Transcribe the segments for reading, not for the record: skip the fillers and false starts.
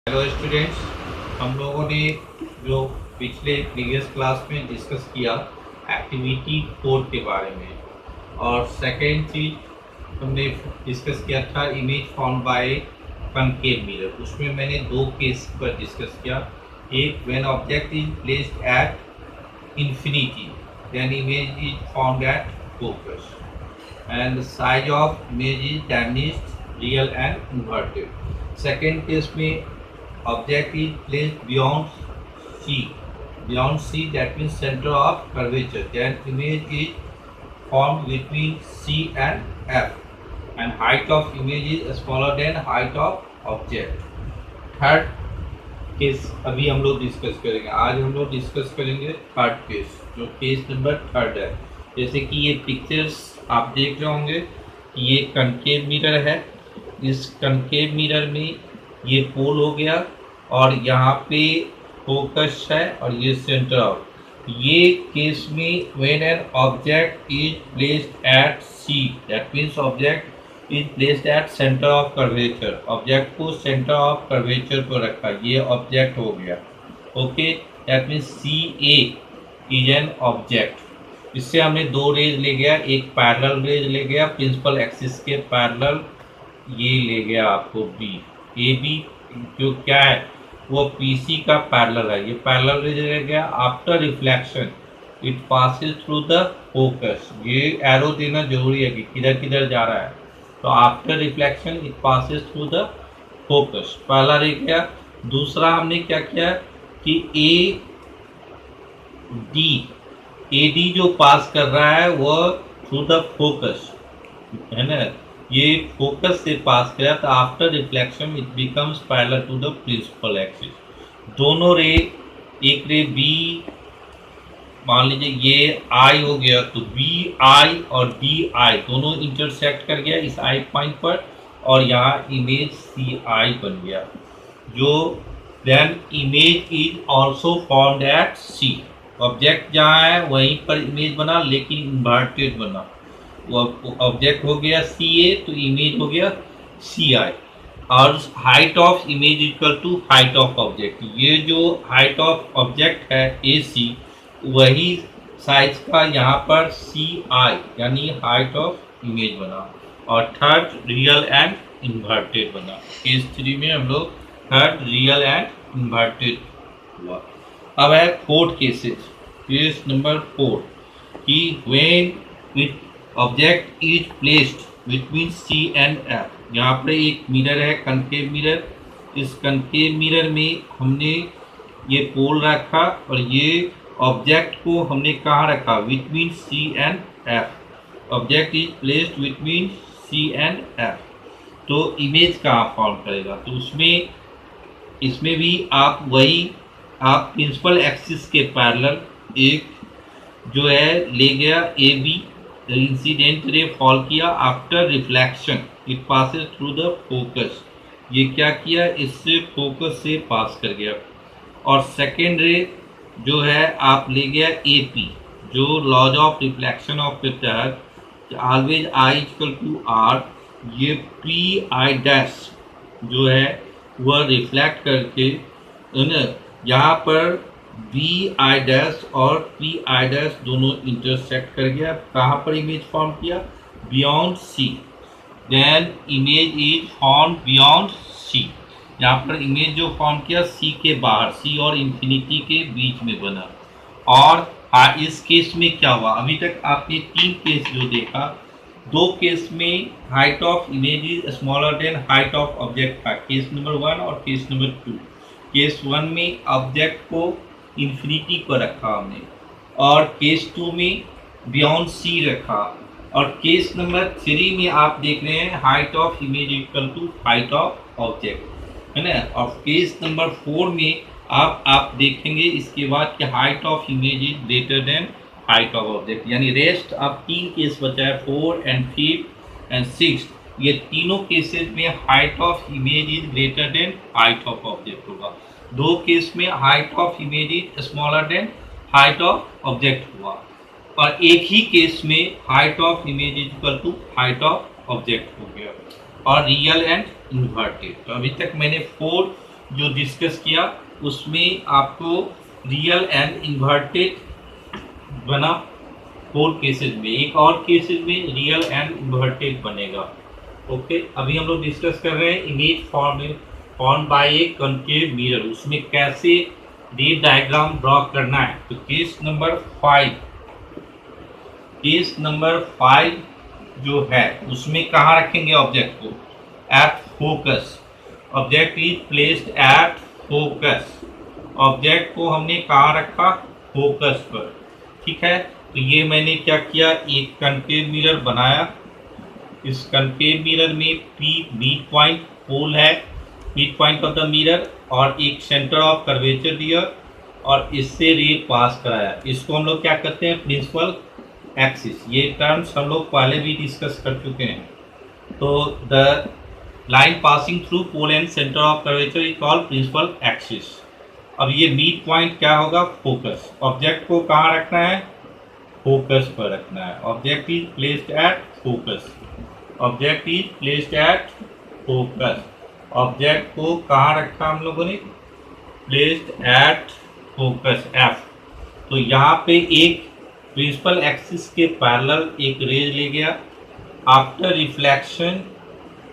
Hello students, हम लोगों ने जो पिछले प्रीवियस क्लास में डिस्कस किया एक्टिविटी 4 के बारे में, और सेकेंड चीज हमने डिस्कस किया था image found by concave mirror. उसमें मैंने दो केस पर डिस्कस किया। एक, when object is placed at infinity then image is found at focus, and the size of image is diminished, real and inverted. Second case में object is placed beyond C, that means center of curvature. Then image is formed between C and F, and height of image is smaller than height of object. Third case अभी हम लोग discuss करेंगे। आज हम लोग discuss करेंगे third case, जो case number third है। जैसे कि ये पिक्चर्स आप देख रहे होंगे, ये कनकेव मिरर है। इस कनकेव मिरर में ये पोल हो गया, और यहाँ पे फोकस है, और ये सेंटर ऑफ। ये केस में when an object is placed at C, that means object is placed at centre of curvature. Object को सेंटर ऑफ कर्वेचर पर रखा, ये ऑब्जेक्ट हो गया। Okay, that means C A is an object. इससे हमने दो रेज ले गया, एक पैरेलल रेज ले गया प्रिंसिपल एक्सिस के पैरेलल, ये ले गया आपको बी। ए बी जो क्या है, वो पी सी का पैरेलल है, ये पैरेलल रेज ले गया। After reflection it passes through the focus. ये एरो देना जरूरी है कि किधर किधर जा रहा है। तो after reflection it passes through the focus, पहला रह गया। दूसरा हमने क्या किया कि ए डी जो पास कर रहा है वो थ्रू द फोकस, है ना, ये फोकस से पास किया। तो after reflection it becomes parallel to the principal axis. दोनों रे, एक रे बी मान लीजिए ये आई हो गया, तो बी आई और डी आई दोनों इंटरसेक्ट कर गया इस आई पॉइंट पर, और यहाँ इमेज सी आई बन गया। जो then image is also found at C. Object जहाँ है वहीं पर इमेज बना, लेकिन इन्वर्टेड बना। वो ऑब्जेक्ट हो गया सी ए, तो इमेज हो गया सी आई। और height of image equal to height of object. ये जो हाइट ऑफ ऑब्जेक्ट है ए सी, वही साइज का यहाँ पर सी आई यानी हाइट ऑफ इमेज बना। और थर्ड, रियल एंड इन्वर्टेड बना। केस 3 में हम लोग थर्ड रियल एंड इन्वर्टेड हुआ। अब है फोर्थ केसेस। केस नंबर 4 कि when with object is placed between C and F. यहाँ पर एक मिरर है, कनकेव मिरर। इस कनकेव मिरर में हमने ये पोल रखा, और ये ऑब्जेक्ट को हमने कहाँ रखा, between C and F. Object is placed between C and F. तो इमेज कहाँ फाउंड करेगा, तो इसमें भी आप प्रिंसिपल एक्सिस के पैरेलल एक जो है ले गया A B, incident ray fall किया। After reflection it passes through the focus. ये क्या किया, इससे फोकस से पास कर गया। और सेकेंड रे जो है आप ले गया ए पी, जो लॉज ऑफ रिफ्लेक्शन ऑफ के तहत always I equal to R. ये पी आई डैश जो है वह रिफ्लेक्ट करके यहाँ पर बी आई डैश और पी आई डैश दोनों इंटरसेक्ट कर गया। कहाँ पर इमेज फॉर्म किया, beyond C. Then image is found beyond C. यहाँ पर इमेज जो फॉर्म किया सी के बाहर, सी और इंफिनिटी के बीच में बना। और इस केस में क्या हुआ, अभी तक आपने 3 केस जो देखा, 2 केस में height of image is smaller than height of object था, केस नंबर 1 और केस नंबर 2। केस 1 में ऑब्जेक्ट को इंफिनिटी पर रखा हमने, और केस 2 में बियॉन्ड सी रखा। और केस नंबर 3 में आप देख रहे हैं height of image equal to height of object, है ना। और केस नंबर 4 में आप देखेंगे इसके बाद कि height of image is greater than height of object. यानी रेस्ट अब 3 केस बचा है, 4 एंड 5 एंड 6। ये तीनों केसेस में height of image is greater than height of object होगा। 2 केस में height of image is smaller than height of object हुआ, और एक ही केस में height of image is equal to height of object हो गया। और रियल एंड इन्वर्टेड। तो अभी तक मैंने 4 जो डिस्कस किया उसमें आपको रियल एंड इन्वर्टेड बना 4 केसेस में, एक और केसेस में रियल एंड इन्वर्टेड बनेगा। ओके, अभी हम लोग डिस्कस कर रहे हैं image form by a concave mirror, उसमें कैसे रे डायग्राम ड्रॉ करना है। तो केस नंबर 5 जो है उसमें कहाँ रखेंगे ऑब्जेक्ट को? At focus. Object is placed at focus. Object को हमने कहाँ रखा? फोकस पर। ठीक है, तो ये मैंने क्या किया, एक कॉन्केव मिरर बनाया। इस कॉन्केव मिरर में पी मिड पॉइंट पोल है, mid point of the mirror, और एक सेंटर ऑफ कर्वेचर दिया और इससे रे पास कराया। इसको हम लोग क्या कहते हैं? Principal axis. ये टर्म्स हम लोग पहले भी डिस्कस कर चुके हैं। तो the line passing through pole and centre of curvature is called principal axis. अब ये मिड पॉइंट क्या होगा? फोकस। ऑब्जेक्ट को कहाँ रखना है? फोकस पर रखना है। Object is placed at focus. Object is placed at focus. Object को कहाँ रखा हम लोगों ने? Placed at focus, F. तो यहाँ पे एक प्रिंसिपल एक्सिस के पैरेलल एक रेज ले गया। आफ्टर रिफ्लेक्शन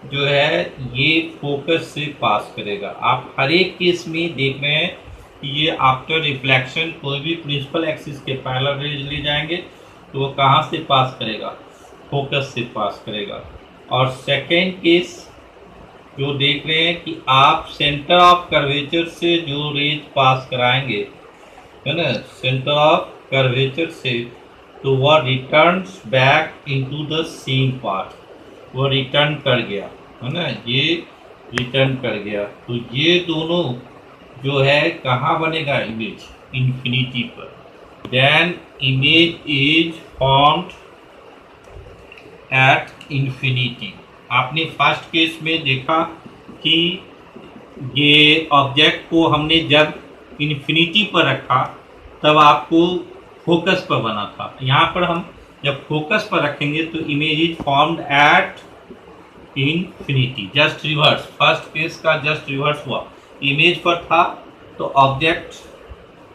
जो है ये फोकस से पास करेगा। आप हर एक केस में देख रहे हैं कि ये आफ्टर रिफ्लेक्शन कोई भी प्रिंसिपल एक्सिस के पैरेलल रेज ले जाएंगे तो वो कहाँ से पास करेगा? फोकस से पास करेगा। और सेकेंड केस जो देख रहे हैं कि आप सेंटर ऑफ कर्वेचर से जो रेज पास कराएंगे, है ना, सेंटर ऑफ कर्वेचर से, तो वह returns back into the same part. वो रिटर्न कर गया, है ना, ये रिटर्न कर गया। तो ये दोनों जो है कहाँ बनेगा? इमेज इन्फिनिटी पर। Then image is formed at infinity. आपने फर्स्ट केस में देखा कि ये ऑब्जेक्ट को हमने जब इन्फिनिटी पर रखा तब आपको फोकस पर बना था। यहाँ पर हम जब फोकस पर रखेंगे तो image is formed at infinity. Just reverse, first case का जस्ट रिवर्स हुआ। इमेज पर था तो ऑब्जेक्ट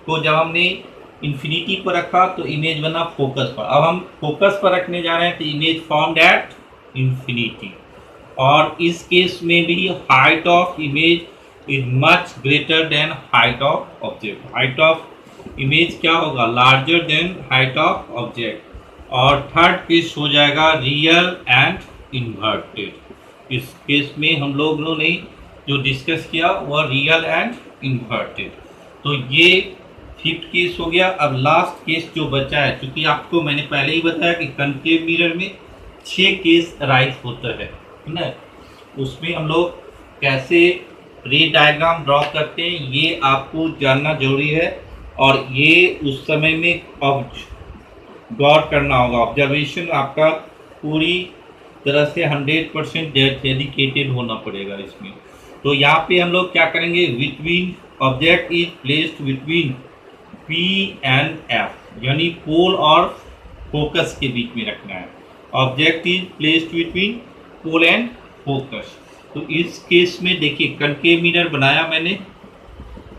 को जब हमने इन्फिनिटी पर रखा तो इमेज बना फोकस पर। अब हम फोकस पर रखने जा रहे हैं तो इमेज फॉर्म्ड एट इन्फिनिटी। और इस केस में भी height of image is much greater than height of object. Height of image क्या होगा? Larger than height of object. और थर्ड केस हो जाएगा रियल एंड इन्वर्टेड। इस केस में हम लोगों ने जो डिस्कस किया वह रियल एंड इन्वर्टेड। तो ये फिफ्थ केस हो गया। अब लास्ट केस जो बचा है, क्योंकि आपको मैंने पहले ही बताया कि कॉन्केव मिरर में 6 केस राइज होता है ना, उसमें हम लोग कैसे रे डायग्राम ड्रॉ करते हैं ये आपको जानना जरूरी है। और ये उस समय में गौर करना होगा। ऑब्जर्वेशन आपका पूरी तरह से 100% डेडिकेटेड होना पड़ेगा इसमें। तो यहाँ पे हम लोग क्या करेंगे? Between object is placed between P and F, यानी पोल और फोकस के बीच में रखना है। Object is placed between pole and focus. तो इस केस में देखिए कॉन्केव मिरर बनाया मैंने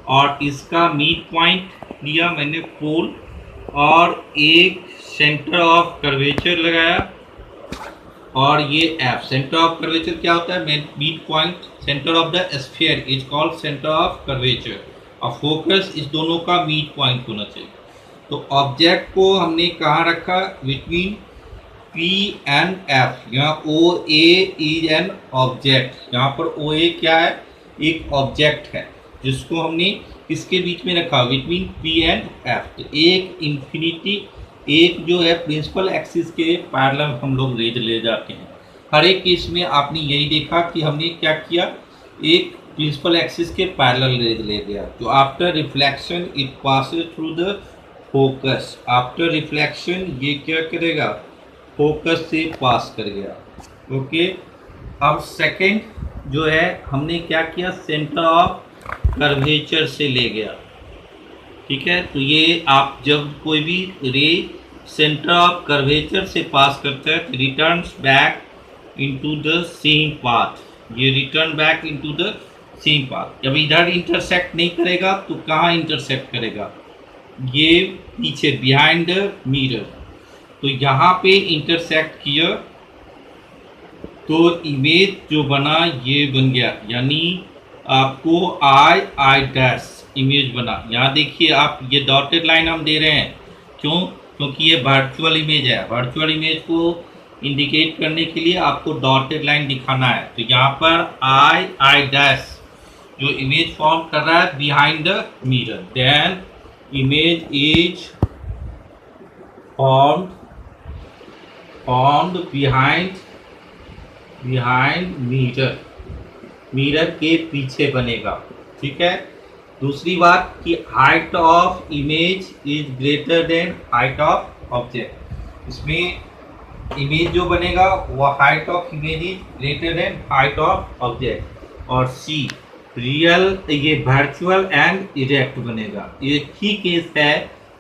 और इसका मिड पॉइंट लिया मैंने पोल और एक सेंटर ऑफ कर्वेचर लगाया और ये F। सेंटर ऑफ कर्वेचर क्या होता है? Mid point centre of the sphere is called centre of curvature. और फोकस इस दोनों का मिड पॉइंट होना चाहिए। तो ऑब्जेक्ट को हमने कहाँ रखा? Between P and F। यहाँ OA इज एन ऑब्जेक्ट। यहाँ पर OA क्या है? एक ऑब्जेक्ट है जिसको हमने इसके बीच में रखा बिटवीन P एंड F। तो एक इन्फिनिटी, एक जो है प्रिंसिपल एक्सिस के पैरेलल हम लोग रेज ले जाते हैं। हर एक केस में आपने यही देखा कि हमने क्या किया, एक प्रिंसिपल एक्सिस के पैरेलल रेज ले गया। तो after reflection it passes through the focus. After reflection ये क्या करेगा? फोकस से पास कर गया। ओके, अब सेकंड जो है हमने क्या किया? सेंटर ऑफ कर्वेचर से ले गया। ठीक है, तो ये आप जब कोई भी रे सेंटर ऑफ कर्वेचर से पास करता है तो returns back into the same path. ये return back into the same path. जब इधर इंटरसेक्ट नहीं करेगा तो कहाँ इंटरसेक्ट करेगा, ये पीछे बिहाइंड द मिरर, तो यहाँ पे इंटरसेक्ट किया तो इमेज जो बना ये बन गया, यानी आपको आई आई डैश इमेज बना। यहाँ देखिए आप, ये डॉटेड लाइन हम दे रहे हैं, क्यों, क्योंकि ये वर्चुअल इमेज है। वर्चुअल इमेज को इंडिकेट करने के लिए आपको डॉटेड लाइन दिखाना है। तो यहाँ पर आई आई डैश जो इमेज फॉर्म कर रहा है behind the mirror, then image is formed behind mirror, mirror के पीछे बनेगा। ठीक है। दूसरी बात कि height of image is greater than height of object, इसमें इमेज जो बनेगा वो height of image is greater than height of object. और सी रियल, ये वर्चुअल एंड इरेक्ट बनेगा। एक ही केस है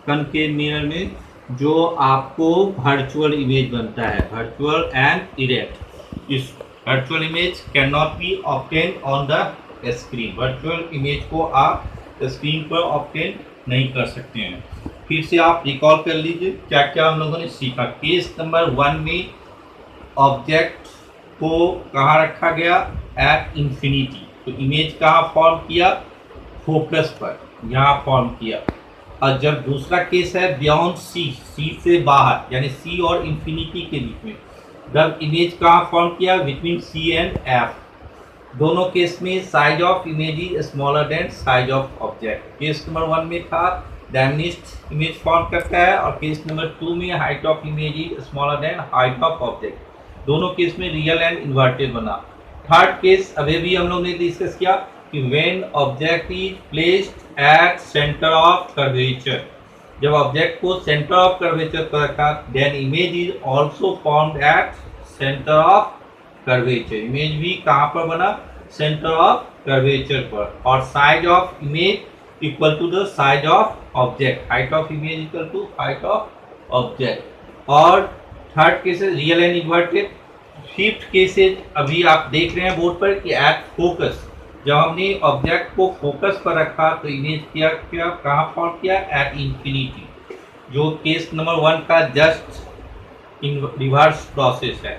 कनकेव मिरर में जो आपको वर्चुअल इमेज बनता है, वर्चुअल एंड इरेक्ट। इस virtual image can not be obtain on the screen, virtual image को आप स्क्रीन पर ऑब्टेन नहीं कर सकते हैं। फिर से आप रिकॉल कर लीजिए क्या क्या हम लोगों ने सीखा। केस नंबर 1 में ऑब्जेक्ट को कहाँ रखा गया, एट इंफिनिटी, तो इमेज कहाँ फॉर्म किया, फोकस पर, यहाँ फॉर्म किया। और जब दूसरा केस है बियॉन्ड सी, सी से बाहर यानी सी और इंफिनिटी के बीच में, जब इमेज कहाँ फॉर्म किया, बिटवीन सी एंड एफ। दोनों केस में size of image is smaller than size of object. Case number 1 में था डायमिनिस्ट इमेज फॉर्म करता है, और केस नंबर 2 में height of image is smaller than height of object. दोनों केस में रियल एंड इन्वर्टेड बना। थर्ड केस अभी भी हम लोग ने डिस्कस किया कि when object is placed at centre of curvature, जब ऑब्जेक्ट को सेंटर ऑफ कर्वेचर पर रखा, then image is also formed at centre of curvature. Image भी कहाँ पर बना, सेंटर ऑफ कर्वेचर पर। और size of image equal to the size of object, height of image equal to height of object. और third cases real and inverted. Fifth cases अभी आप देख रहे हैं बोर्ड पर कि एट फोकस, जब हमने ऑब्जेक्ट को फोकस पर रखा तो इमेज क्या क्या कहाँ फॉर्म किया, एट इंफिनिटी, जो केस नंबर 1 का जस्ट इन रिवर्स प्रोसेस है।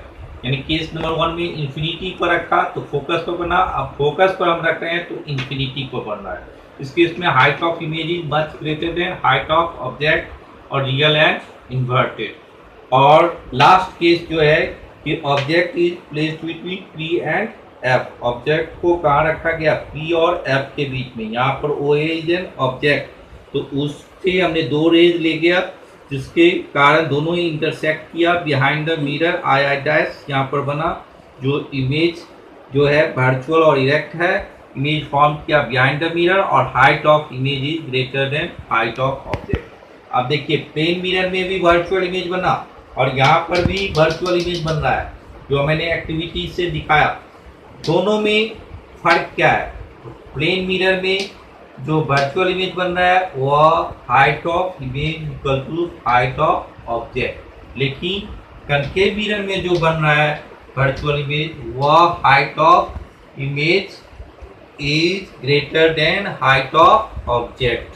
यानी केस नंबर 1 में इंफिनिटी पर रखा तो फोकस पर बना, अब फोकस पर हम रख रहे हैं तो इंफिनिटी पर बन रहा है। इस केस में height of image is much greater than height of object और रियल एंड इन्वर्टेड। और लास्ट केस जो है कि object is placed between P and F, object को कहाँ रखा गया, पी और एफ के बीच में। यहाँ पर ओ इज एन ऑब्जेक्ट, तो उससे हमने 2 रेज ले गया जिसके कारण दोनों ही इंटरसेक्ट किया behind the mirror, I I dash यहाँ पर बना। जो इमेज जो है वर्चुअल और इरेक्ट है, इमेज फॉर्म किया बिहाइंड द मिरर, और height of image is greater than height of object. अब देखिए प्लेन मिरर में भी वर्चुअल इमेज बना और यहाँ पर भी वर्चुअल इमेज बन रहा है, जो मैंने एक्टिविटी से दिखाया। दोनों में फर्क क्या है, प्लेन मिरर में जो वर्चुअल इमेज बन रहा है वह height of image equal to height of object, लेकिन कनकेव मिरर में जो बन रहा है वर्चुअल इमेज वह height of image is greater than height of object.